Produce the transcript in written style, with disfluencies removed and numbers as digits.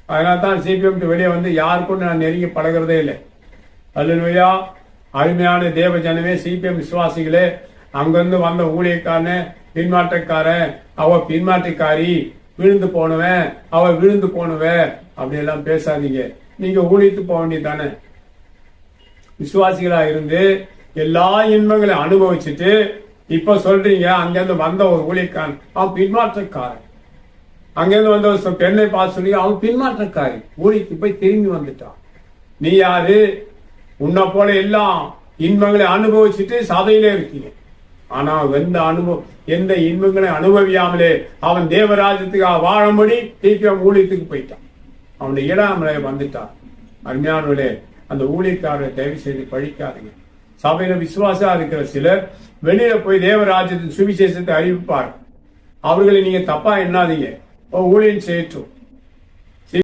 அதனால தான் சிபிஎம் வெளியே வந்து யாருக்கும் நான் நெருங்கி பழகிறதே இல்லை. அல்லேலூயா. அருமையான தேவ ஜனமே, சிபிஎம் விசுவாசிகளே, அங்கிருந்து வந்த ஊழியக்காரன் பின்மாற்றக்காரன், அவ பின்மாற்றக்காரி, விழுந்து போனவன், அவ விழுந்து போனவன் அப்படி எல்லாம் பேசாதீங்க. நீங்க ஊழித்து போக வேண்டியதானே. விசுவாசிகளா இருந்து எல்லா இன்பங்களையும் அனுபவிச்சுட்டு இப்ப சொல்றீங்க அங்கிருந்து வந்த ஒரு ஊழியக்காரன் அவன் பின்மாற்றக்காரன், அங்கிருந்து வந்த ஒரு பெண்ணை பார்த்து சொல்லி அவன் பின்மாற்றக்காரி, ஊழிக்கு போய் திரும்பி வந்துட்டான். நீ யாரு? உன்னை போல எல்லாம் இன்பங்களை அனுபவிச்சுட்டு சபையிலே இருக்கீங்க. ஆனா எந்த இன்பங்களை அனுபவியாமலே அவன் தேவராஜ்யத்துக்காக வாழும்படி திருப்பி ஊழியத்துக்கு போயிட்டான். அவனுடைய இடாமலே வந்துட்டான். அருமையானவர்களே, அந்த ஊழியக்காரரை தயவு செய்து பழிக்காதீங்க. சபையில விசுவாசா இருக்கிற சிலர் வெளியில போய் தேவராஜ்யத்தின் சுவிசேஷத்தை அறிவிப்பார். அவர்களை நீங்க தப்பா எண்ணாதீங்க. ஊழியம் செய்யட்டும்.